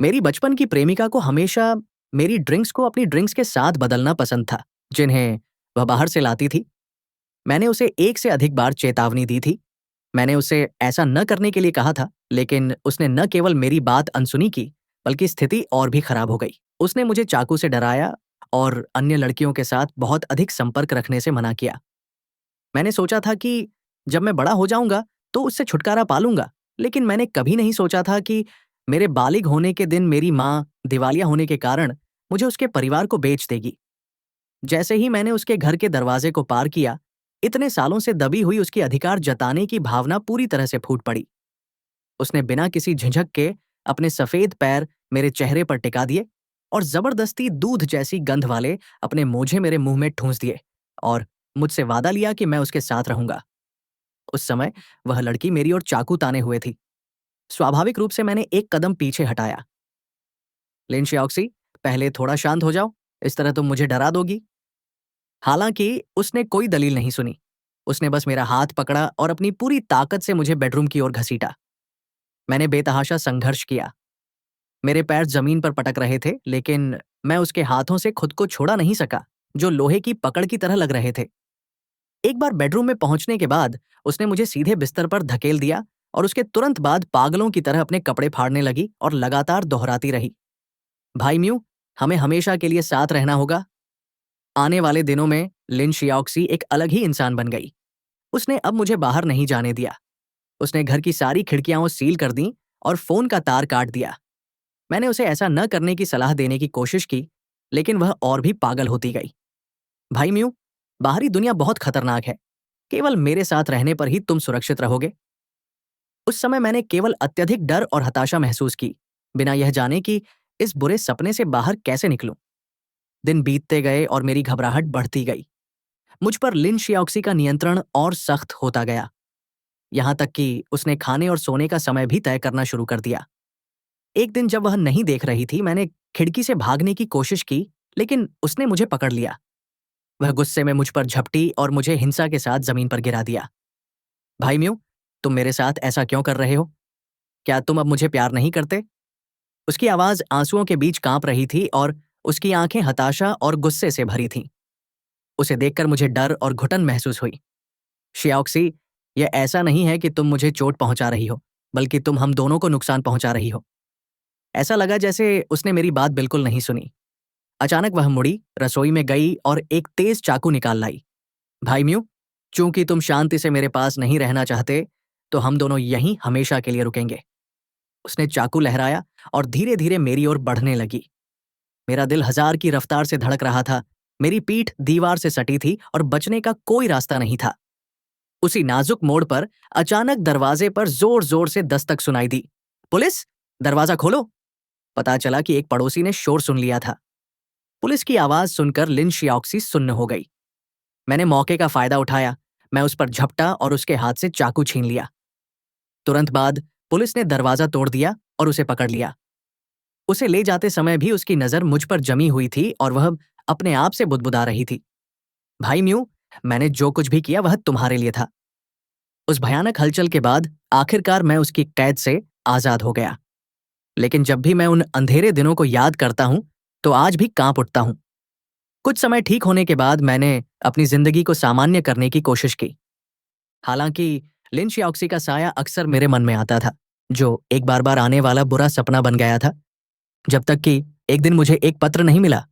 मेरी बचपन की प्रेमिका को हमेशा मेरी ड्रिंक्स को अपनी ड्रिंक्स के साथ बदलना पसंद था, जिन्हें वह बाहर से लाती थी। मैंने उसे एक से अधिक बार चेतावनी दी थी। मैंने उसे ऐसा न करने के लिए कहा था, लेकिन उसने न केवल मेरी बात अनसुनी की, बल्कि स्थिति और भी खराब हो गई। उसने मुझे चाकू से डराया और अन्य लड़कियों के साथ बहुत अधिक संपर्क रखने से मना किया। मैंने सोचा था कि जब मैं बड़ा हो जाऊंगा तो उससे छुटकारा पा लूंगा, लेकिन मैंने कभी नहीं सोचा था कि मेरे बालिग होने के दिन मेरी माँ दिवालिया होने के कारण मुझे उसके परिवार को बेच देगी। जैसे ही मैंने उसके घर के दरवाजे को पार किया, इतने सालों से दबी हुई उसकी अधिकार जताने की भावना पूरी तरह से फूट पड़ी। उसने बिना किसी झिझक के अपने सफेद पैर मेरे चेहरे पर टिका दिए और जबरदस्ती दूध जैसी गंध वाले अपने मोजे मेरे मुंह में ठूंस दिए और मुझसे वादा लिया कि मैं उसके साथ रहूंगा। उस समय वह लड़की मेरी ओर चाकू ताने हुए थी। स्वाभाविक रूप से मैंने एक कदम पीछे हटाया। लिन शियाओक्सी, पहले थोड़ा शांत हो जाओ, इस तरह तुम मुझे डरा दोगी। हालांकि उसने कोई दलील नहीं सुनी। उसने बस मेरा हाथ पकड़ा और अपनी पूरी ताकत से मुझे बेडरूम की ओर घसीटा। मैंने बेतहाशा संघर्ष किया। मेरे पैर जमीन पर पटक रहे थे, लेकिन मैं उसके हाथों से खुद को छोड़ा नहीं सका, जो लोहे की पकड़ की तरह लग रहे थे। एक बार बेडरूम में पहुंचने के बाद उसने मुझे सीधे बिस्तर पर धकेल दिया और उसके तुरंत बाद पागलों की तरह अपने कपड़े फाड़ने लगी और लगातार दोहराती रही, भाई म्यू, हमें हमेशा के लिए साथ रहना होगा। आने वाले दिनों में लिन शियाओक्सी एक अलग ही इंसान बन गई। उसने अब मुझे बाहर नहीं जाने दिया। उसने घर की सारी खिड़कियां सील कर दी और फोन का तार काट दिया। मैंने उसे ऐसा न करने की सलाह देने की कोशिश की, लेकिन वह और भी पागल होती गई। भाई म्यू, बाहरी दुनिया बहुत खतरनाक है। केवल मेरे साथ रहने पर ही तुम सुरक्षित रहोगे। उस समय मैंने केवल अत्यधिक डर और हताशा महसूस की, बिना यह जाने कि इस बुरे सपने से बाहर कैसे निकलूं। दिन बीतते गए और मेरी घबराहट बढ़ती गई। मुझ पर लिन शियाओक्सी का नियंत्रण और सख्त होता गया, यहां तक कि उसने खाने और सोने का समय भी तय करना शुरू कर दिया। एक दिन जब वह नहीं देख रही थी, मैंने खिड़की से भागने की कोशिश की, लेकिन उसने मुझे पकड़ लिया। वह गुस्से में मुझ पर झपटी और मुझे हिंसा के साथ जमीन पर गिरा दिया। भाई म्यू, तुम मेरे साथ ऐसा क्यों कर रहे हो? क्या तुम अब मुझे प्यार नहीं करते? उसकी आवाज आंसुओं के बीच कांप रही थी और उसकी आंखें हताशा और गुस्से से भरी थीं। उसे देखकर मुझे डर और घुटन महसूस हुई। शियाओक्सी, यह ऐसा नहीं है कि तुम मुझे चोट पहुंचा रही हो, बल्कि तुम हम दोनों को नुकसान पहुंचा रही हो। ऐसा लगा जैसे उसने मेरी बात बिल्कुल नहीं सुनी। अचानक वह मुड़ी, रसोई में गई और एक तेज चाकू निकाल लाई। भाई म्यू, चूंकि तुम शांति से मेरे पास नहीं रहना चाहते, तो हम दोनों यहीं हमेशा के लिए रुकेंगे। उसने चाकू लहराया और धीरे धीरे मेरी ओर बढ़ने लगी। मेरा दिल हजार की रफ्तार से धड़क रहा था। मेरी पीठ दीवार से सटी थी और बचने का कोई रास्ता नहीं था। उसी नाजुक मोड़ पर अचानक दरवाजे पर जोर जोर से दस्तक सुनाई दी। पुलिस, दरवाजा खोलो। पता चला कि एक पड़ोसी ने शोर सुन लिया था। पुलिस की आवाज सुनकर लिन शियाओक्सी सुन्न हो गई। मैंने मौके का फायदा उठाया। मैं उस पर झपटा और उसके हाथ से चाकू छीन लिया। तुरंत बाद पुलिस ने दरवाजा तोड़ दिया और उसे पकड़ लिया। उसे ले जाते समय भी उसकी नजर मुझ पर जमी हुई थी और वह अपने आप से बुदबुदा रही थी, भाई म्यू, मैंने जो कुछ भी किया वह तुम्हारे लिए था। उस भयानक हलचल के बाद आखिरकार मैं उसकी कैद से आजाद हो गया। लेकिन जब भी मैं उन अंधेरे दिनों को याद करता हूं, तो आज भी कांप उठता हूं। कुछ समय ठीक होने के बाद मैंने अपनी जिंदगी को सामान्य करने की कोशिश की। हालांकि लिन शियाओक्सी का साया अक्सर मेरे मन में आता था, जो एक बार बार आने वाला बुरा सपना बन गया था। जब तक कि एक दिन मुझे एक पत्र नहीं मिला।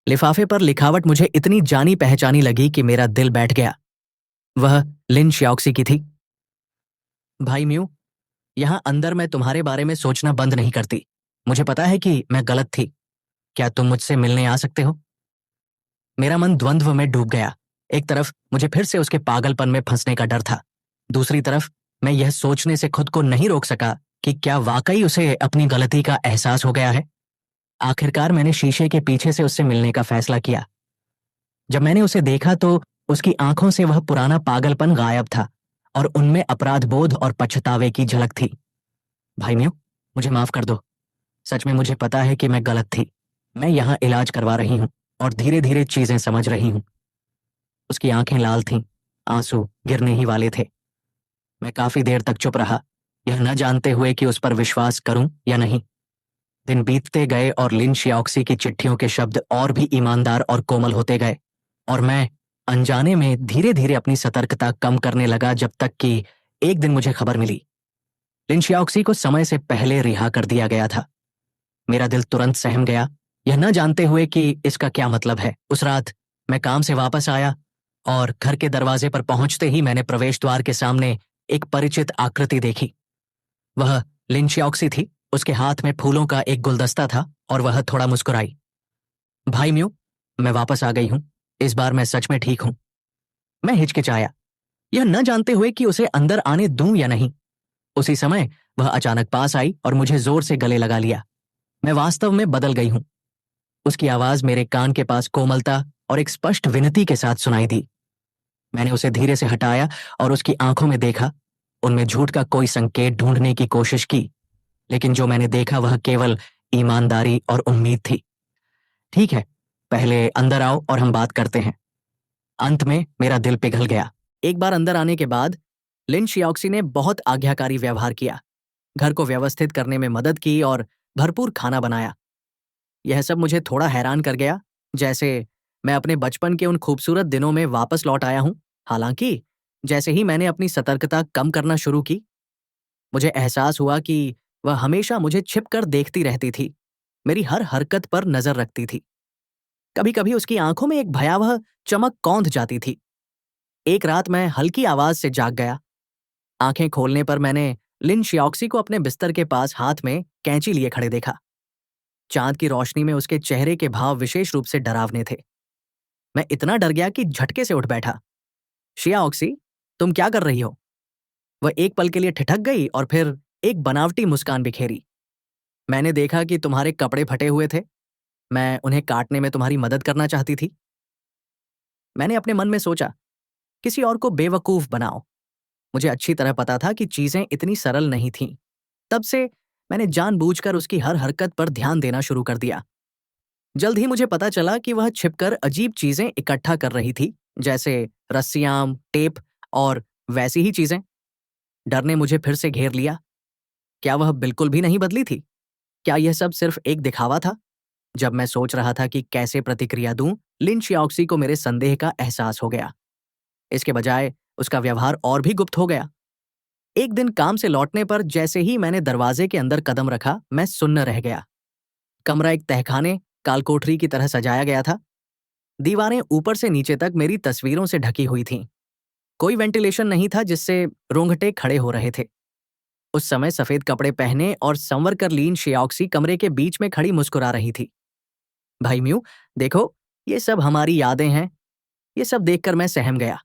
लिफाफे पर लिखावट मुझे इतनी जानी पहचानी लगी कि मेरा दिल बैठ गया। वह लिन शियाओक्सी की थी। भाई म्यू, यहाँ अंदर मैं तुम्हारे बारे में सोचना बंद नहीं करती। मुझे पता है कि मैं गलत थी। क्या तुम मुझसे मिलने आ सकते हो? मेरा मन द्वंद्व में डूब गया। एक तरफ मुझे फिर से उसके पागलपन में फंसने का डर था। दूसरी तरफ मैं यह सोचने से खुद को नहीं रोक सका कि क्या वाकई उसे अपनी गलती का एहसास हो गया है। आखिरकार मैंने शीशे के पीछे से उससे मिलने का फैसला किया। जब मैंने उसे देखा तो उसकी आंखों से वह पुराना पागलपन गायब था और उनमें अपराध बोध और पछतावे की झलक थी। भाई म्यू, मुझे माफ कर दो। सच में मुझे पता है कि मैं गलत थी। मैं यहाँ इलाज करवा रही हूँ और धीरे धीरे चीजें समझ रही हूँ। उसकी आंखें लाल थीं, आंसू गिरने ही वाले थे। मैं काफी देर तक चुप रहा, यह न जानते हुए कि उस पर विश्वास करूं या नहीं। दिन बीतते गए और लिन शियाओक्सी की चिट्ठियों के शब्द और भी ईमानदार और कोमल होते गए, और मैं अनजाने में धीरे धीरे अपनी सतर्कता कम करने लगा, जब तक कि एक दिन मुझे खबर मिली लिन शियाओक्सी को समय से पहले रिहा कर दिया गया था। मेरा दिल तुरंत सहम गया, यह न जानते हुए कि इसका क्या मतलब है। उस रात मैं काम से वापस आया और घर के दरवाजे पर पहुंचते ही मैंने प्रवेश द्वार के सामने एक परिचित आकृति देखी। वह लिन शियाओक्सी थी। उसके हाथ में फूलों का एक गुलदस्ता था और वह थोड़ा मुस्कुराई। भाई म्यू, मैं वापस आ गई हूं। इस बार मैं सच में ठीक हूं। मैं हिचकिचाया, यह न जानते हुए कि उसे अंदर आने दूं या नहीं। उसी समय वह अचानक पास आई और मुझे जोर से गले लगा लिया। मैं वास्तव में बदल गई हूं। उसकी आवाज मेरे कान के पास कोमलता और एक स्पष्ट विनती के साथ सुनाई दी। मैंने उसे धीरे से हटाया और उसकी आंखों में देखा। उनमें झूठ का कोई संकेत ढूंढने की कोशिश की, लेकिन जो मैंने देखा वह केवल ईमानदारी और उम्मीद थी। ठीक है, पहले अंदर आओ और हम बात करते हैं। अंत में मेरा दिल पिघल गया। एक बार अंदर आने के बाद लिन शियाओक्सी ने बहुत आज्ञाकारी व्यवहार किया, घर को व्यवस्थित करने में मदद की और भरपूर खाना बनाया। यह सब मुझे थोड़ा हैरान कर गया, जैसे मैं अपने बचपन के उन खूबसूरत दिनों में वापस लौट आया हूं। हालांकि जैसे ही मैंने अपनी सतर्कता कम करना शुरू की, मुझे एहसास हुआ कि वह हमेशा मुझे छिपकर देखती रहती थी, मेरी हर हरकत पर नजर रखती थी। कभी कभी उसकी आंखों में एक भयावह चमक कौंध जाती थी। एक रात मैं हल्की आवाज से जाग गया। आंखें खोलने पर मैंने लिन शियाओक्सी को अपने बिस्तर के पास हाथ में कैंची लिए खड़े देखा। चांद की रोशनी में उसके चेहरे के भाव विशेष रूप से डरावने थे। मैं इतना डर गया कि झटके से उठ बैठा। शियाओक्सी, तुम क्या कर रही हो? वह एक पल के लिए ठिठक गई और फिर एक बनावटी मुस्कान बिखेरी। मैंने देखा कि तुम्हारे कपड़े फटे हुए थे। मैं उन्हें काटने में तुम्हारी मदद करना चाहती थी। मैंने अपने मन में सोचा, किसी और को बेवकूफ बनाओ। मुझे अच्छी तरह पता था कि चीजें इतनी सरल नहीं थीं। तब से मैंने जानबूझकर उसकी हर हरकत पर ध्यान देना शुरू कर दिया। जल्द ही मुझे पता चला कि वह छिपकर अजीब चीजें इकट्ठा कर रही थी, जैसे रस्सियां, टेप और वैसी ही चीजें। डर ने मुझे फिर से घेर लिया। क्या वह बिल्कुल भी नहीं बदली थी? क्या यह सब सिर्फ एक दिखावा था? जब मैं सोच रहा था कि कैसे प्रतिक्रिया दूं, लिन शियाओक्सी को मेरे संदेह का एहसास हो गया। इसके बजाय उसका व्यवहार और भी गुप्त हो गया। एक दिन काम से लौटने पर जैसे ही मैंने दरवाजे के अंदर कदम रखा, मैं सुन्न रह गया। कमरा एक तहखाने, कालकोठरी की तरह सजाया गया था। दीवारें ऊपर से नीचे तक मेरी तस्वीरों से ढकी हुई थीं। कोई वेंटिलेशन नहीं था जिससे रोंगटे खड़े हो रहे थे। उस समय सफेद कपड़े पहने और संवर कर लीन शियाओक्सी कमरे के बीच में खड़ी मुस्कुरा रही थी। भाई म्यू, देखो, ये सब हमारी यादें हैं। ये सब देखकर मैं सहम गया।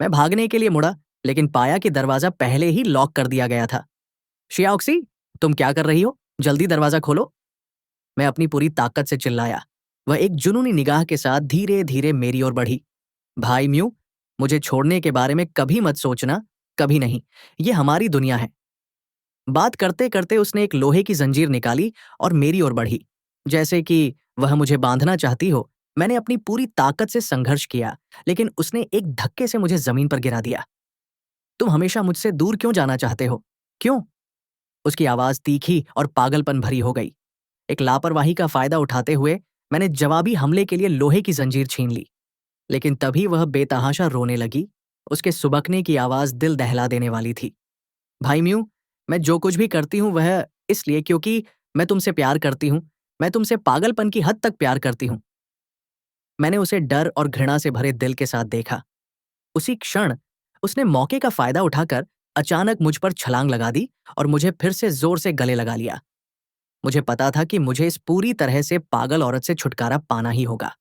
मैं भागने के लिए मुड़ा, लेकिन पाया कि दरवाजा पहले ही लॉक कर दिया गया था। शियाओक्सी, तुम क्या कर रही हो? जल्दी दरवाजा खोलो। मैं अपनी पूरी ताकत से चिल्लाया। वह एक जुनूनी निगाह के साथ धीरे धीरे मेरी ओर बढ़ी। भाई म्यू, मुझे छोड़ने के बारे में कभी मत सोचना, कभी नहीं। ये हमारी दुनिया है। बात करते करते उसने एक लोहे की जंजीर निकाली और मेरी ओर बढ़ी, जैसे कि वह मुझे बांधना चाहती हो। मैंने अपनी पूरी ताकत से संघर्ष किया, लेकिन उसने एक धक्के से मुझे जमीन पर गिरा दिया। तुम हमेशा मुझसे दूर क्यों जाना चाहते हो? क्यों? उसकी आवाज तीखी और पागलपन भरी हो गई। एक लापरवाही का फायदा उठाते हुए मैंने जवाबी हमले के लिए लोहे की जंजीर छीन ली। लेकिन तभी वह बेतहाशा रोने लगी। उसके सुबकने की आवाज दिल दहला देने वाली थी। भाई म्यू, मैं जो कुछ भी करती हूँ वह इसलिए क्योंकि मैं तुमसे प्यार करती हूँ। मैं तुमसे पागलपन की हद तक प्यार करती हूँ। मैंने उसे डर और घृणा से भरे दिल के साथ देखा। उसी क्षण उसने मौके का फायदा उठाकर अचानक मुझ पर छलांग लगा दी और मुझे फिर से जोर से गले लगा लिया। मुझे पता था कि मुझे इस पूरी तरह से पागल औरत से छुटकारा पाना ही होगा।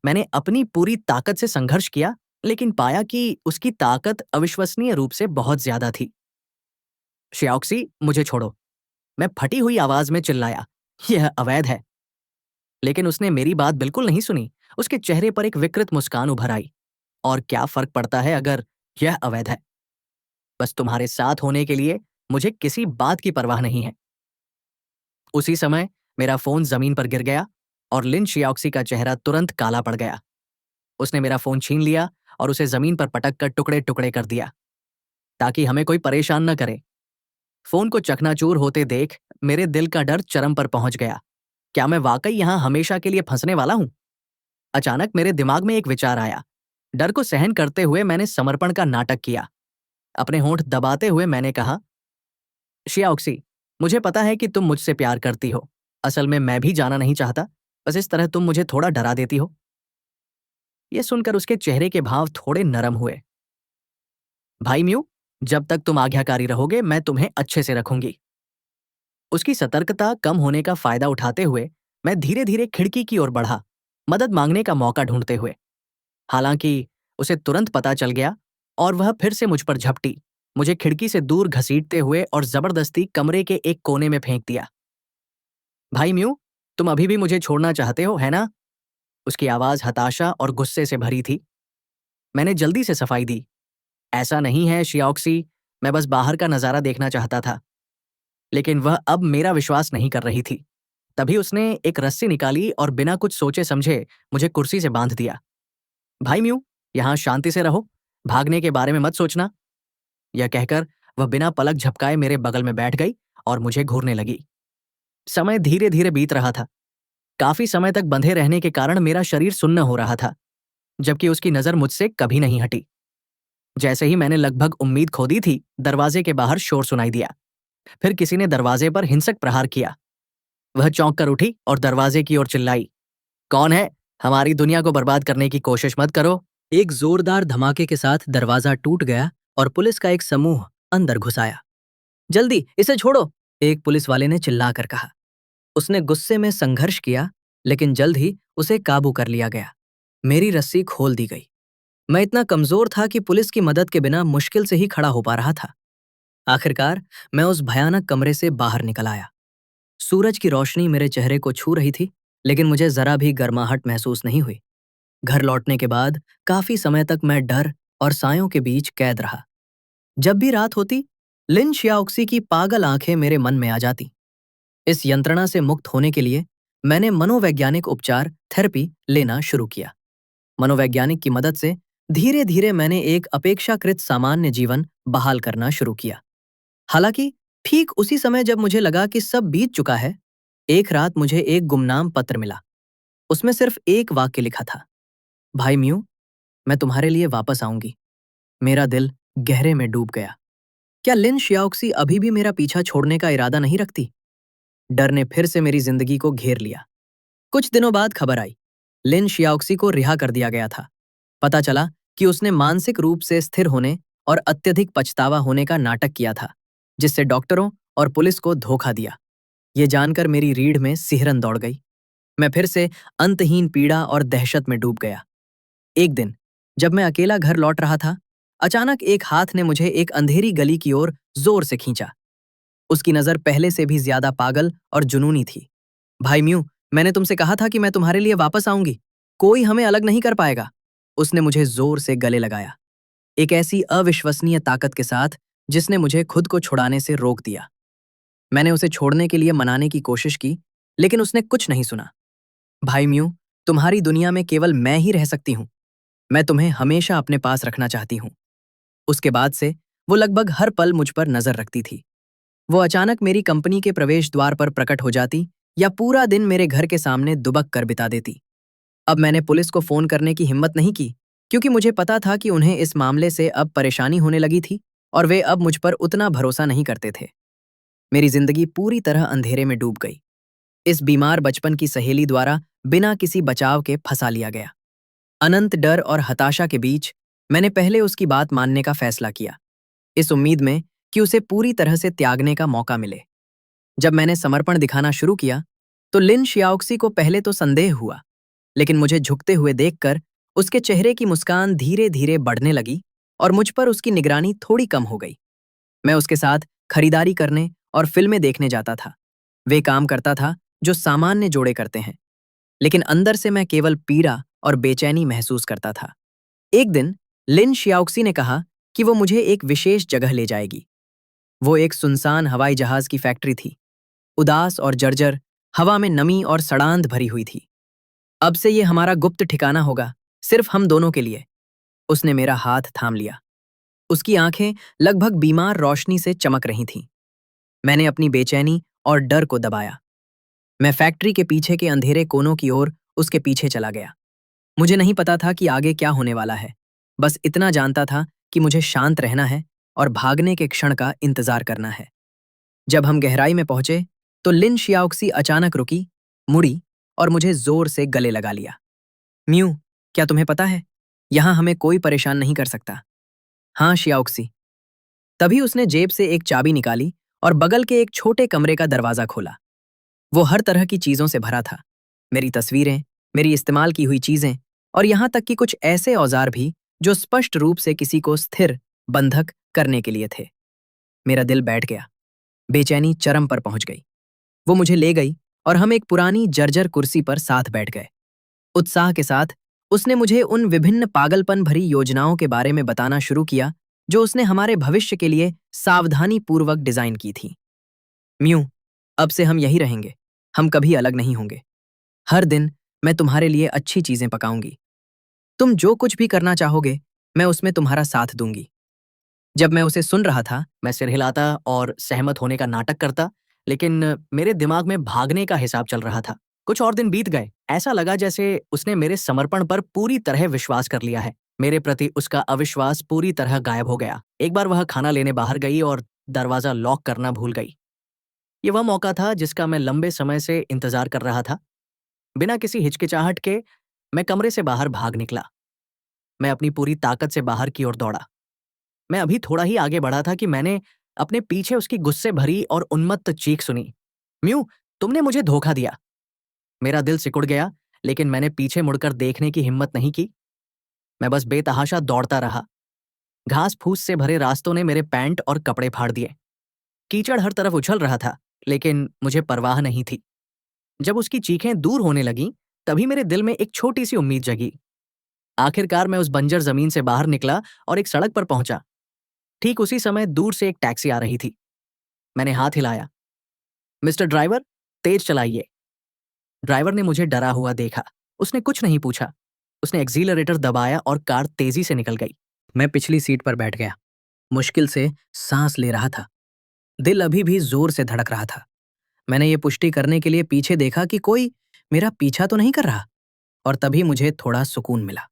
मैंने अपनी पूरी ताकत से संघर्ष किया, लेकिन पाया कि उसकी ताकत अविश्वसनीय रूप से बहुत ज्यादा थी। शियाओक्सी, मुझे छोड़ो, मैं फटी हुई आवाज में चिल्लाया। यह अवैध है। लेकिन उसने मेरी बात बिल्कुल नहीं सुनी। उसके चेहरे पर एक विकृत मुस्कान उभर आई। और क्या फर्क पड़ता है अगर यह अवैध है? बस तुम्हारे साथ होने के लिए मुझे किसी बात की परवाह नहीं है। उसी समय मेरा फोन जमीन पर गिर गया और लिन शियाओक्सी का चेहरा तुरंत काला पड़ गया। उसने मेरा फोन छीन लिया और उसे जमीन पर पटक कर टुकड़े टुकड़े कर दिया, ताकि हमें कोई परेशान न करे। फोन को चकनाचूर होते देख मेरे दिल का डर चरम पर पहुंच गया। क्या मैं वाकई यहां हमेशा के लिए फंसने वाला हूं? अचानक मेरे दिमाग में एक विचार आया। डर को सहन करते हुए मैंने समर्पण का नाटक किया। अपने होंठ दबाते हुए मैंने कहा, शियाओक्सी, मुझे पता है कि तुम मुझसे प्यार करती हो। असल में मैं भी जाना नहीं चाहता, बस इस तरह तुम मुझे थोड़ा डरा देती हो। यह सुनकर उसके चेहरे के भाव थोड़े नरम हुए। भाई म्यू, जब तक तुम आज्ञाकारी रहोगे मैं तुम्हें अच्छे से रखूंगी। उसकी सतर्कता कम होने का फायदा उठाते हुए मैं धीरे धीरे खिड़की की ओर बढ़ा, मदद मांगने का मौका ढूंढते हुए। हालांकि उसे तुरंत पता चल गया और वह फिर से मुझ पर झपटी, मुझे खिड़की से दूर घसीटते हुए और जबरदस्ती कमरे के एक कोने में फेंक दिया। भाई म्यू, तुम अभी भी मुझे छोड़ना चाहते हो, है ना? उसकी आवाज हताशा और गुस्से से भरी थी। मैंने जल्दी से सफाई दी। ऐसा नहीं है शियाओक्सी, मैं बस बाहर का नजारा देखना चाहता था। लेकिन वह अब मेरा विश्वास नहीं कर रही थी। तभी उसने एक रस्सी निकाली और बिना कुछ सोचे समझे मुझे कुर्सी से बांध दिया। भाई म्यू, यहां शांति से रहो, भागने के बारे में मत सोचना। यह कहकर वह बिना पलक झपकाए मेरे बगल में बैठ गई और मुझे घूरने लगी। समय धीरे धीरे बीत रहा था। काफी समय तक बंधे रहने के कारण मेरा शरीर सुन्न हो रहा था, जबकि उसकी नजर मुझसे कभी नहीं हटी। जैसे ही मैंने लगभग उम्मीद खो दी थी, दरवाजे के बाहर शोर सुनाई दिया। फिर किसी ने दरवाजे पर हिंसक प्रहार किया। वह चौंक कर उठी और दरवाजे की ओर चिल्लाई, कौन है? हमारी दुनिया को बर्बाद करने की कोशिश मत करो। एक जोरदार धमाके के साथ दरवाजा टूट गया और पुलिस का एक समूह अंदर घुस आया। जल्दी इसे छोड़ो, एक पुलिस वाले ने चिल्लाकर कहा। उसने गुस्से में संघर्ष किया, लेकिन जल्द ही उसे काबू कर लिया गया। मेरी रस्सी खोल दी गई। मैं इतना कमजोर था कि पुलिस की मदद के बिना मुश्किल से ही खड़ा हो पा रहा था। आखिरकार मैं उस भयानक कमरे से बाहर निकल आया। सूरज की रोशनी मेरे चेहरे को छू रही थी, लेकिन मुझे जरा भी गर्माहट महसूस नहीं हुई। घर लौटने के बाद काफी समय तक मैं डर और सायों के बीच कैद रहा। जब भी रात होती, लिन शियाओक्सी की पागल आंखें मेरे मन में आ जाती। इस यंत्रणा से मुक्त होने के लिए मैंने मनोवैज्ञानिक उपचार थेरेपी लेना शुरू किया। मनोवैज्ञानिक की मदद से धीरे धीरे मैंने एक अपेक्षाकृत सामान्य जीवन बहाल करना शुरू किया। हालांकि ठीक उसी समय जब मुझे लगा कि सब बीत चुका है, एक रात मुझे एक गुमनाम पत्र मिला। उसमें सिर्फ एक वाक्य लिखा था, भाई म्यू, मैं तुम्हारे लिए वापस आऊंगी। मेरा दिल गहरे में डूब गया। क्या लिन शियाओक्सी अभी भी मेरा पीछा छोड़ने का इरादा नहीं रखती? डर ने फिर से मेरी जिंदगी को घेर लिया। कुछ दिनों बाद खबर आई, लिन शियाओक्सी को रिहा कर दिया गया था। पता चला कि उसने मानसिक रूप से स्थिर होने और अत्यधिक पछतावा होने का नाटक किया था, जिससे डॉक्टरों और पुलिस को धोखा दिया। ये जानकर मेरी रीढ़ में सिहरन दौड़ गई। मैं फिर से अंतहीन पीड़ा और दहशत में डूब गया। एक दिन जब मैं अकेला घर लौट रहा था, अचानक एक हाथ ने मुझे एक अंधेरी गली की ओर जोर से खींचा। उसकी नजर पहले से भी ज्यादा पागल और जुनूनी थी। भाई म्यू, मैंने तुमसे कहा था कि मैं तुम्हारे लिए वापस आऊंगी। कोई हमें अलग नहीं कर पाएगा। उसने मुझे जोर से गले लगाया, एक ऐसी अविश्वसनीय ताकत के साथ जिसने मुझे खुद को छुड़ाने से रोक दिया। मैंने उसे छोड़ने के लिए मनाने की कोशिश की, लेकिन उसने कुछ नहीं सुना। भाई म्यू, तुम्हारी दुनिया में केवल मैं ही रह सकती हूँ। मैं तुम्हें हमेशा अपने पास रखना चाहती हूँ। उसके बाद से वो लगभग हर पल मुझ पर नजर रखती थी। वो अचानक मेरी कंपनी के प्रवेश द्वार पर प्रकट हो जाती या पूरा दिन मेरे घर के सामने दुबक कर बिता देती। अब मैंने पुलिस को फोन करने की हिम्मत नहीं की, क्योंकि मुझे पता था कि उन्हें इस मामले से अब परेशानी होने लगी थी और वे अब मुझ पर उतना भरोसा नहीं करते थे। मेरी जिंदगी पूरी तरह अंधेरे में डूब गई। इस बीमार बचपन की सहेली द्वारा बिना किसी बचाव के फंसा लिया गया। अनंत डर और हताशा के बीच मैंने पहले उसकी बात मानने का फैसला किया, इस उम्मीद में कि उसे पूरी तरह से त्यागने का मौका मिले। जब मैंने समर्पण दिखाना शुरू किया, तो लिन शियाओक्सी को पहले तो संदेह हुआ, लेकिन मुझे झुकते हुए देखकर उसके चेहरे की मुस्कान धीरे धीरे बढ़ने लगी और मुझ पर उसकी निगरानी थोड़ी कम हो गई। मैं उसके साथ खरीदारी करने और फिल्में देखने जाता था। वे काम करता था जो सामान्य जोड़े करते हैं, लेकिन अंदर से मैं केवल पीड़ा और बेचैनी महसूस करता था। एक दिन लिन शियाओक्सी ने कहा कि वो मुझे एक विशेष जगह ले जाएगी। वो एक सुनसान हवाई जहाज की फैक्ट्री थी, उदास और जर्जर, हवा में नमी और सड़ांध भरी हुई थी। अब से ये हमारा गुप्त ठिकाना होगा, सिर्फ हम दोनों के लिए। उसने मेरा हाथ थाम लिया। उसकी आंखें लगभग बीमार रोशनी से चमक रही थीं। मैंने अपनी बेचैनी और डर को दबाया। मैं फैक्ट्री के पीछे के अंधेरे कोनों की ओर उसके पीछे चला गया। मुझे नहीं पता था कि आगे क्या होने वाला है। बस इतना जानता था कि मुझे शांत रहना है और भागने के क्षण का इंतजार करना है। जब हम गहराई में पहुंचे, तो लिन शियाओक्सी अचानक रुकी, मुड़ी और मुझे जोर से गले लगा लिया। म्यू, क्या तुम्हें पता है? यहां हमें कोई परेशान नहीं कर सकता। हाँ शियाओक्सी। तभी उसने जेब से एक चाबी निकाली और बगल के एक छोटे कमरे का दरवाजा खोला। वो हर तरह की चीजों से भरा था। मेरी तस्वीरें, मेरी इस्तेमाल की हुई चीजें और यहां तक कि कुछ ऐसे औजार भी जो स्पष्ट रूप से किसी को स्थिर, बंधक करने के लिए थे। मेरा दिल बैठ गया। बेचैनी चरम पर पहुंच गई। वो मुझे ले गई और हम एक पुरानी जर्जर कुर्सी पर साथ बैठ गए। उत्साह के साथ उसने मुझे उन विभिन्न पागलपन भरी योजनाओं के बारे में बताना शुरू किया जो उसने हमारे भविष्य के लिए सावधानी पूर्वक डिजाइन की थी। म्यू, अब से हम यही रहेंगे। हम कभी अलग नहीं होंगे। हर दिन मैं तुम्हारे लिए अच्छी चीजें पकाऊंगी। तुम जो कुछ भी करना चाहोगे, मैं उसमें तुम्हारा साथ दूंगी। जब मैं उसे सुन रहा था, मैं सिर हिलाता और सहमत होने का नाटक करता, लेकिन मेरे दिमाग में भागने का हिसाब चल रहा था। कुछ और दिन बीत गए। ऐसा लगा जैसे उसने मेरे समर्पण पर पूरी तरह विश्वास कर लिया है। मेरे प्रति उसका अविश्वास पूरी तरह गायब हो गया। एक बार वह खाना लेने बाहर गई और दरवाजा लॉक करना भूल गई। ये वह मौका था जिसका मैं लंबे समय से इंतजार कर रहा था। बिना किसी हिचकिचाहट के मैं कमरे से बाहर भाग निकला। मैं अपनी पूरी ताकत से बाहर की ओर दौड़ा। मैं अभी थोड़ा ही आगे बढ़ा था कि मैंने अपने पीछे उसकी गुस्से भरी और उन्मत्त चीख सुनी। म्यू, तुमने मुझे धोखा दिया। मेरा दिल सिकुड़ गया, लेकिन मैंने पीछे मुड़कर देखने की हिम्मत नहीं की। मैं बस बेतहाशा दौड़ता रहा। घास फूस से भरे रास्तों ने मेरे पैंट और कपड़े फाड़ दिए। कीचड़ हर तरफ उछल रहा था, लेकिन मुझे परवाह नहीं थी। जब उसकी चीखें दूर होने लगीं, तभी मेरे दिल में एक छोटी सी उम्मीद जगी। आखिरकार मैं उस बंजर जमीन से बाहर निकला और एक सड़क पर पहुंचा। ठीक उसी समय दूर से एक टैक्सी आ रही थी। मैंने हाथ हिलाया। मिस्टर ड्राइवर, तेज चलाइए। ड्राइवर ने मुझे डरा हुआ देखा। उसने कुछ नहीं पूछा। उसने एक्सीलरेटर दबाया और कार तेजी से निकल गई। मैं पिछली सीट पर बैठ गया। मुश्किल से सांस ले रहा था। दिल अभी भी जोर से धड़क रहा था। मैंने ये पुष्टि करने के लिए पीछे देखा कि कोई मेरा पीछा तो नहीं कर रहा, और तभी मुझे थोड़ा सुकून मिला।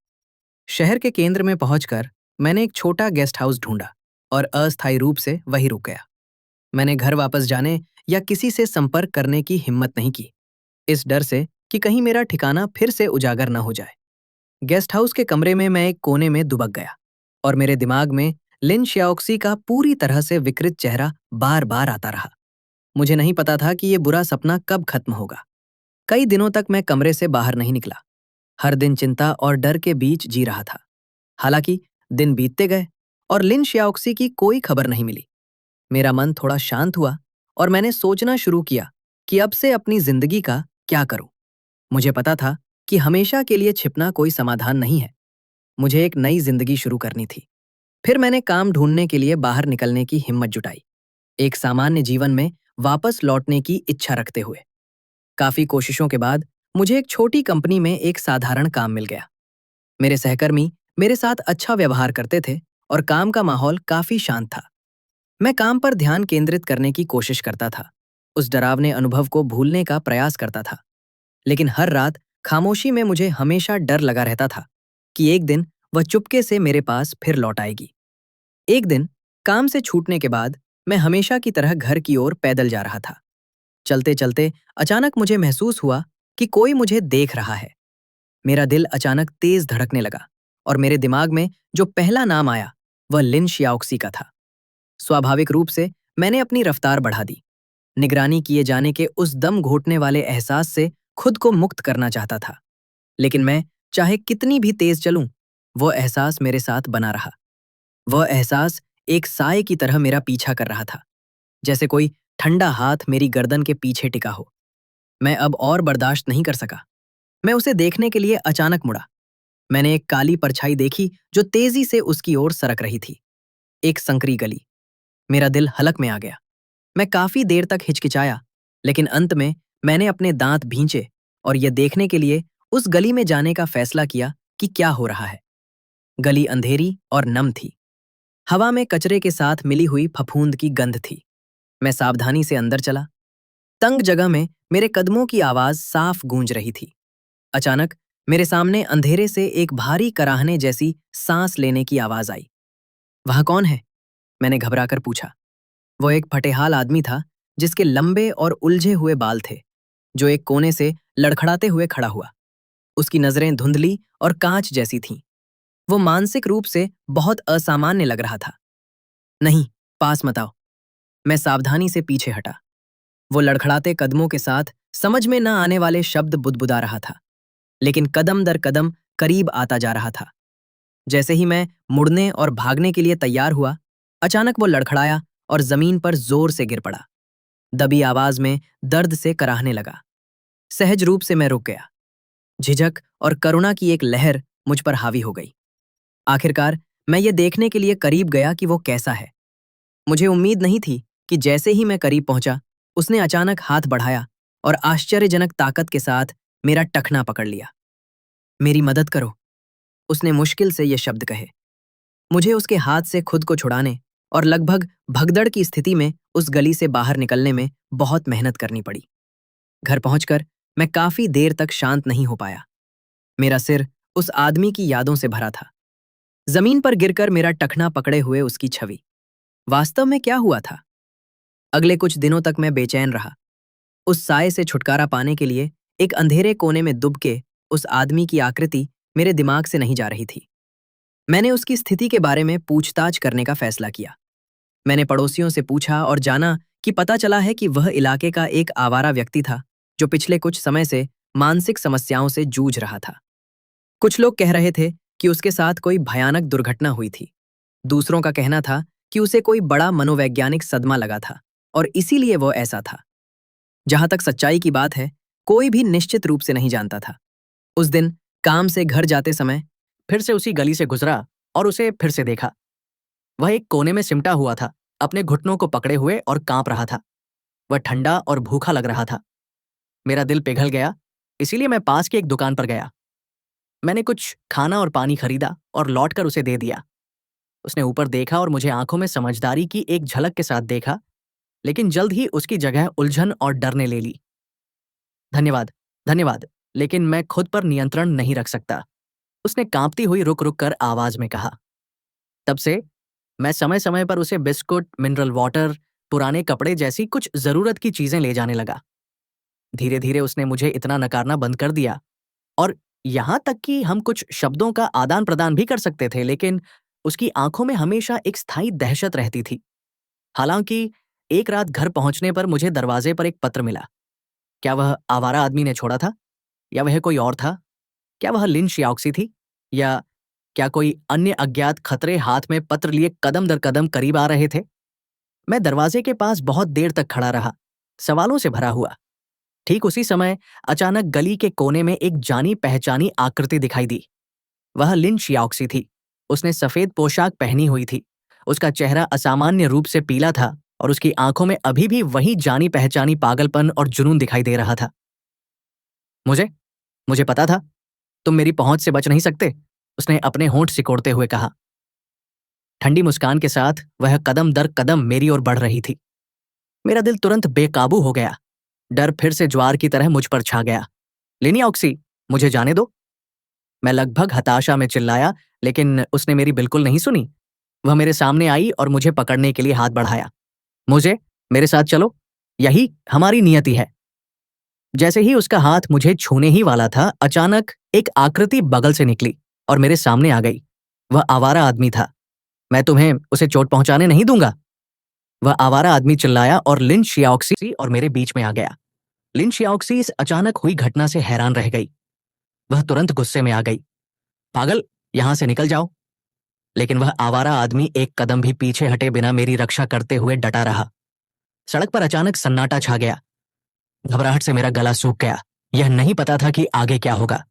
शहर के केंद्र में पहुंचकर मैंने एक छोटा गेस्ट हाउस ढूंढा और अस्थायी रूप से वहीं रुक गया। मैंने घर वापस जाने या किसी से संपर्क करने की हिम्मत नहीं की, इस डर से कि कहीं मेरा ठिकाना फिर से उजागर न हो जाए। गेस्ट हाउस के कमरे में मैं एक कोने में दुबक गया और मेरे दिमाग में लिन शियाओक्सी का पूरी तरह से विकृत चेहरा बार बार आता रहा। मुझे नहीं पता था कि ये बुरा सपना कब खत्म होगा। कई दिनों तक मैं कमरे से बाहर नहीं निकला। हर दिन चिंता और डर के बीच जी रहा था। हालांकि दिन बीतते गए और लिन शियाओक्सी की कोई खबर नहीं मिली। मेरा मन थोड़ा शांत हुआ और मैंने सोचना शुरू किया कि अब से अपनी जिंदगी का क्या करूं। मुझे पता था कि हमेशा के लिए छिपना कोई समाधान नहीं है। मुझे एक नई जिंदगी शुरू करनी थी। फिर मैंने काम ढूंढने के लिए बाहर निकलने की हिम्मत जुटाई, एक सामान्य जीवन में वापस लौटने की इच्छा रखते हुए। काफी कोशिशों के बाद मुझे एक छोटी कंपनी में एक साधारण काम मिल गया। मेरे सहकर्मी मेरे साथ अच्छा व्यवहार करते थे और काम का माहौल काफी शांत था। मैं काम पर ध्यान केंद्रित करने की कोशिश करता था, उस डरावने अनुभव को भूलने का प्रयास करता था। लेकिन हर रात खामोशी में मुझे हमेशा डर लगा रहता था कि एक दिन वह चुपके से मेरे पास फिर लौट आएगी। एक दिन काम से छूटने के बाद मैं हमेशा की तरह घर की ओर पैदल जा रहा था। चलते चलते अचानक मुझे महसूस हुआ कि कोई मुझे देख रहा है। मेरा दिल अचानक तेज धड़कने लगा और मेरे दिमाग में जो पहला नाम आया वह लिन शियाओक्सी का था। स्वाभाविक रूप से मैंने अपनी रफ्तार बढ़ा दी। निगरानी किए जाने के उस दम घोटने वाले एहसास से खुद को मुक्त करना चाहता था। लेकिन मैं चाहे कितनी भी तेज चलूं, वो एहसास मेरे साथ बना रहा। वह एहसास एक साए की तरह मेरा पीछा कर रहा था, जैसे कोई ठंडा हाथ मेरी गर्दन के पीछे टिका हो। मैं अब और बर्दाश्त नहीं कर सका। मैं उसे देखने के लिए अचानक मुड़ा। मैंने एक काली परछाई देखी जो तेजी से उसकी ओर सरक रही थी। एक संकरी गली। मेरा दिल हलक में आ गया। मैं काफी देर तक हिचकिचाया, लेकिन अंत में मैंने अपने दांत भींचे और यह देखने के लिए उस गली में जाने का फैसला किया कि क्या हो रहा है। गली अंधेरी और नम थी। हवा में कचरे के साथ मिली हुई फफूंद की गंध थी। मैं सावधानी से अंदर चला। तंग जगह में मेरे कदमों की आवाज साफ गूंज रही थी। अचानक मेरे सामने अंधेरे से एक भारी कराहने जैसी सांस लेने की आवाज आई। वह कौन है? मैंने घबराकर पूछा। वो एक फटेहाल आदमी था, जिसके लंबे और उलझे हुए बाल थे, जो एक कोने से लड़खड़ाते हुए खड़ा हुआ। उसकी नजरें धुंधली और कांच जैसी थीं। वो मानसिक रूप से बहुत असामान्य लग रहा था। नहीं, पास मत आओ। मैं सावधानी से पीछे हटा। वो लड़खड़ाते कदमों के साथ समझ में न आने वाले शब्द बुदबुदा रहा था, लेकिन कदम दर कदम करीब आता जा रहा था। जैसे ही मैं मुड़ने और भागने के लिए तैयार हुआ, अचानक वो लड़खड़ाया और जमीन पर जोर से गिर पड़ा। दबी आवाज में दर्द से कराहने लगा। सहज रूप से मैं रुक गया। झिझक और करुणा की एक लहर मुझ पर हावी हो गई। आखिरकार मैं ये देखने के लिए करीब गया कि वो कैसा है। मुझे उम्मीद नहीं थी कि जैसे ही मैं करीब पहुंचा, उसने अचानक हाथ बढ़ाया और आश्चर्यजनक ताकत के साथ मेरा टखना पकड़ लिया। मेरी मदद करो, उसने मुश्किल से ये शब्द कहे। मुझे उसके हाथ से खुद को छुड़ाने और लगभग भगदड़ की स्थिति में उस गली से बाहर निकलने में बहुत मेहनत करनी पड़ी। घर पहुंचकर मैं काफी देर तक शांत नहीं हो पाया। मेरा सिर उस आदमी की यादों से भरा था। जमीन पर गिरकर मेरा टखना पकड़े हुए उसकी छवि। वास्तव में क्या हुआ था? अगले कुछ दिनों तक मैं बेचैन रहा, उस साए से छुटकारा पाने के लिए। एक अंधेरे कोने में दुब के उस आदमी की आकृति मेरे दिमाग से नहीं जा रही थी। मैंने उसकी स्थिति के बारे में पूछताछ करने का फैसला किया। मैंने पड़ोसियों से पूछा और जाना कि पता चला है कि वह इलाके का एक आवारा व्यक्ति था, जो पिछले कुछ समय से मानसिक समस्याओं से जूझ रहा था। कुछ लोग कह रहे थे कि उसके साथ कोई भयानक दुर्घटना हुई थी। दूसरों का कहना था कि उसे कोई बड़ा मनोवैज्ञानिक सदमा लगा था और इसीलिए वो ऐसा था। जहां तक सच्चाई की बात है, कोई भी निश्चित रूप से नहीं जानता था। उस दिन काम से घर जाते समय फिर से उसी गली से गुजरा और उसे फिर से देखा। वह एक कोने में सिमटा हुआ था, अपने घुटनों को पकड़े हुए और कांप रहा था। वह ठंडा और भूखा लग रहा था। मेरा दिल पिघल गया, इसीलिए मैं पास की एक दुकान पर गया। मैंने कुछ खाना और पानी खरीदा और लौटकर उसे दे दिया। उसने ऊपर देखा और मुझे आंखों में समझदारी की एक झलक के साथ देखा, लेकिन जल्द ही उसकी जगह उलझन और डर ने ले ली। धन्यवाद, धन्यवाद, लेकिन मैं खुद पर नियंत्रण नहीं रख सकता, उसने कांपती हुई रुक रुक कर आवाज में कहा। तब से मैं समय समय पर उसे बिस्कुट, मिनरल वाटर, पुराने कपड़े जैसी कुछ जरूरत की चीजें ले जाने लगा। धीरे धीरे उसने मुझे इतना नकारना बंद कर दिया, और यहां तक कि हम कुछ शब्दों का आदान प्रदान भी कर सकते थे, लेकिन उसकी आंखों में हमेशा एक स्थायी दहशत रहती थी। हालांकि एक रात घर पहुंचने पर मुझे दरवाजे पर एक पत्र मिला। क्या वह आवारा आदमी ने छोड़ा था, या वह कोई और था? क्या वह लिन शियाओक्सी थी, या क्या कोई अन्य अज्ञात खतरे हाथ में पत्र लिए कदम दर कदम करीब आ रहे थे? मैं दरवाजे के पास बहुत देर तक खड़ा रहा, सवालों से भरा हुआ। ठीक उसी समय अचानक गली के कोने में एक जानी पहचानी आकृति दिखाई दी। वह लिन शियाओक्सी थी। उसने सफेद पोशाक पहनी हुई थी। उसका चेहरा असामान्य रूप से पीला था और उसकी आंखों में अभी भी वही जानी पहचानी पागलपन और जुनून दिखाई दे रहा था। मुझे मुझे पता था तुम मेरी पहुंच से बच नहीं सकते, उसने अपने होंठ सिकोड़ते हुए कहा। ठंडी मुस्कान के साथ वह कदम दर कदम मेरी ओर बढ़ रही थी। मेरा दिल तुरंत बेकाबू हो गया। डर फिर से ज्वार की तरह मुझ पर छा गया। लिनियाओक्सी, मुझे जाने दो, मैं लगभग हताशा में चिल्लाया, लेकिन उसने मेरी बिल्कुल नहीं सुनी। वह मेरे सामने आई और मुझे पकड़ने के लिए हाथ बढ़ाया। मेरे साथ चलो, यही हमारी नियति है। जैसे ही उसका हाथ मुझे छूने ही वाला था, अचानक एक आकृति बगल से निकली और मेरे सामने आ गई। वह आवारा आदमी था। मैं तुम्हें उसे चोट पहुंचाने नहीं दूंगा, वह आवारा आदमी चिल्लाया और लिन शियाओक्सी और मेरे बीच में आ गया। लिन शियाओक्सी इस अचानक हुई घटना से हैरान रह गई। वह तुरंत गुस्से में आ गई। पागल, यहां से निकल जाओ। लेकिन वह आवारा आदमी एक कदम भी पीछे हटे बिना मेरी रक्षा करते हुए डटा रहा। सड़क पर अचानक सन्नाटा छा गया। घबराहट से मेरा गला सूख गया। यह नहीं पता था कि आगे क्या होगा।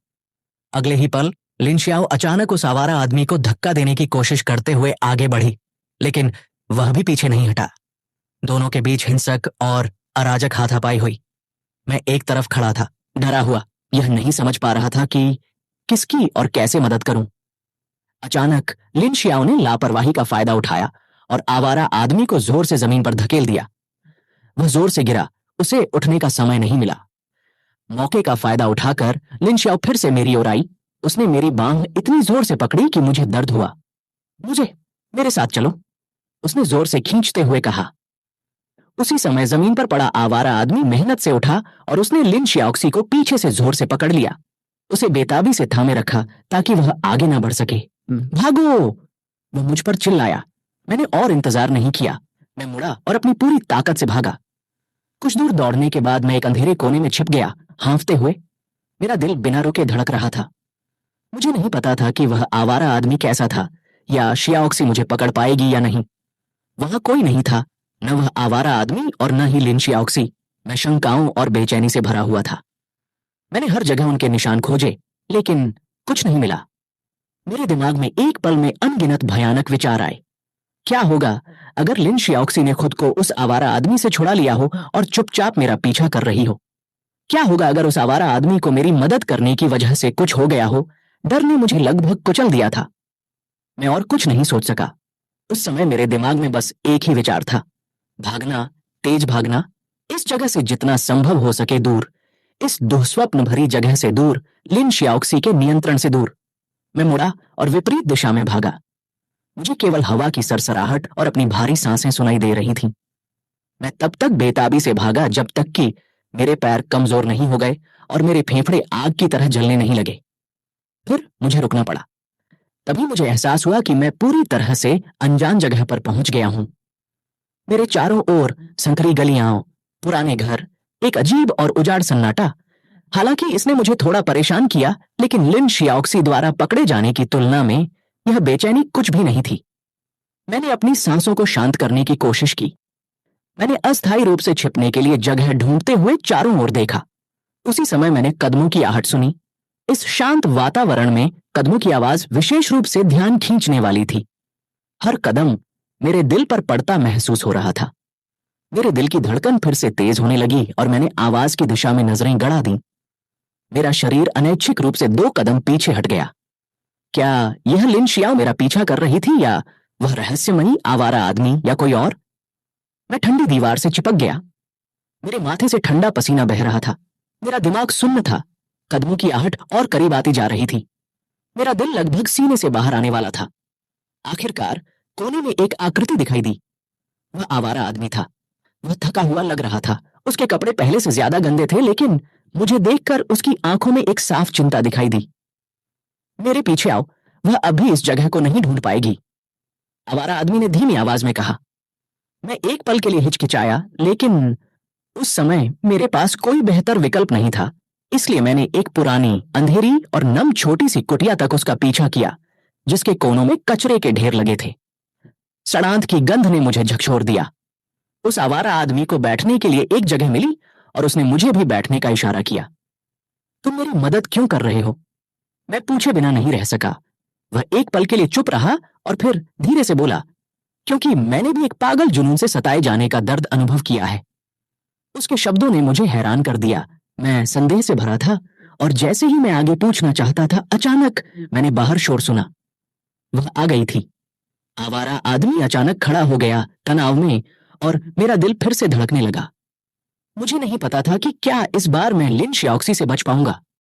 अगले ही पल लिन शियाओ अचानक उस आवारा आदमी को धक्का देने की कोशिश करते हुए आगे बढ़ी, लेकिन वह भी पीछे नहीं हटा। दोनों के बीच हिंसक और अराजक हाथापाई हुई। मैं एक तरफ खड़ा था, डरा हुआ, यह नहीं समझ पा रहा था कि किसकी और कैसे मदद करूं। अचानक लिन शियाओ ने लापरवाही का फायदा उठाया और आवारा आदमी को जोर से जमीन पर धकेल दिया। वह जोर से गिरा, उसे उठने का समय नहीं मिला। मौके का फायदा उठाकर लिन शियाओ फिर से मेरी ओर आई। उसने मेरी बांह इतनी जोर से पकड़ी कि मुझे दर्द हुआ। मुझे मेरे साथ चलो, उसने जोर से खींचते हुए कहा। उसी समय जमीन पर पड़ा आवारा आदमी मेहनत से उठा और उसने लिन शियाओक्सी को पीछे से जोर से पकड़ लिया। उसे बेताबी से थामे रखा ताकि वह आगे ना बढ़ सके। भागो! वह मुझ पर चिल्लाया। मैंने और इंतजार नहीं किया। मैं मुड़ा और अपनी पूरी ताकत से भागा। कुछ दूर दौड़ने के बाद मैं एक अंधेरे कोने में छिप गया, हांफते हुए। मेरा दिल बिना रुके धड़क रहा था। मुझे नहीं पता था कि वह आवारा आदमी कैसा था, या शियाओक्सी मुझे पकड़ पाएगी या नहीं। वहां कोई नहीं था, न वह आवारा आदमी और न ही लिन शियाओक्सी। मैं शंकाओं और बेचैनी से भरा हुआ था। मैंने हर जगह उनके निशान खोजे, लेकिन कुछ नहीं मिला। मेरे दिमाग में एक पल में अनगिनत भयानक विचार आए। क्या होगा अगर लिन शियाओक्सी ने खुद को उस आवारा आदमी से छुड़ा लिया हो और चुपचाप मेरा पीछा कर रही हो? क्या होगा अगर उस आवारा आदमी को मेरी मदद करने की वजह से कुछ हो गया हो? डर ने मुझे लगभग कुचल दिया था। मैं और कुछ नहीं सोच सका। उस समय मेरे दिमाग में बस एक ही विचार था, भागना, तेज भागना, इस जगह से जितना संभव हो सके दूर, इस दुःस्वप्न भरी जगह से दूर, लिन शियाओक्सी के नियंत्रण से दूर। मैं मुड़ा और विपरीत दिशा में भागा। मुझे केवल हवा की सरसराहट और अपनी भारी सांसें सुनाई दे रही थीं। मैं तब तक बेताबी से भागा जब तक कि मेरे पैर कमजोर नहीं हो गए और मेरे फेफड़े आग की तरह जलने नहीं लगे। फिर मुझे रुकना पड़ा। तभी मुझे एहसास हुआ कि मैं पूरी तरह से अनजान जगह पर पहुंच गया हूं। मेरे चारों ओर संकरी गलियां, पुराने घर, एक अजीब और उजाड़ सन्नाटा। हालांकि इसने मुझे थोड़ा परेशान किया, लेकिन लिन शियाओक्सी द्वारा पकड़े जाने की तुलना में यह बेचैनी कुछ भी नहीं थी। मैंने अपनी सांसों को शांत करने की कोशिश की। मैंने अस्थायी रूप से छिपने के लिए जगह ढूंढते हुए चारों ओर देखा। उसी समय मैंने कदमों की आहट सुनी। इस शांत वातावरण में कदमों की आवाज विशेष रूप से ध्यान खींचने वाली थी। हर कदम मेरे दिल पर पड़ता महसूस हो रहा था। मेरे दिल की धड़कन फिर से तेज होने लगी और मैंने आवाज की दिशा में नजरें गड़ा दी। मेरा शरीर अनैच्छिक रूप से 2 कदम पीछे हट गया। क्या यह लिन शियाओ मेरा पीछा कर रही थी, या वह रहस्यमयी आवारा आदमी, या कोई और? मैं ठंडी दीवार से चिपक गया। मेरे माथे से ठंडा पसीना बह रहा था। मेरा दिमाग सुन्न था। कदमों की आहट और करीब आती जा रही थी। मेरा दिल लगभग सीने से बाहर आने वाला था। आखिरकार कोने में एक आकृति दिखाई दी। वह आवारा आदमी था। वह थका हुआ लग रहा था। उसके कपड़े पहले से ज्यादा गंदे थे, लेकिन मुझे देखकर उसकी आंखों में एक साफ चिंता दिखाई दी। मेरे पीछे आओ, वह अभी इस जगह को नहीं ढूंढ पाएगी, आवारा आदमी ने धीमी आवाज में कहा। मैं एक पल के लिए हिचकिचाया, लेकिन उस समय मेरे पास कोई बेहतर विकल्प नहीं था। इसलिए मैंने एक पुरानी, अंधेरी और नम छोटी सी कुटिया तक उसका पीछा किया, जिसके कोनों में कचरे के ढेर लगे थे। सड़ांध की गंध ने मुझे झकझोर दिया। उस आवारा आदमी को बैठने के लिए एक जगह मिली और उसने मुझे भी बैठने का इशारा किया। तुम मेरी मदद क्यों कर रहे हो? मैं पूछे बिना नहीं रह सका। वह एक पल के लिए चुप रहा और फिर धीरे से बोला, क्योंकि मैंने भी एक पागल जुनून से सताए जाने का दर्द अनुभव किया है। उसके शब्दों ने मुझे हैरान कर दिया। मैं संदेह से भरा था और जैसे ही मैं आगे पूछना चाहता था, अचानक मैंने बाहर शोर सुना। वह आ गई थी। आवारा आदमी अचानक खड़ा हो गया, तनाव में, और मेरा दिल फिर से धड़कने लगा। मुझे नहीं पता था कि क्या इस बार मैं लिन शियाओक्सी से बच पाऊंगा।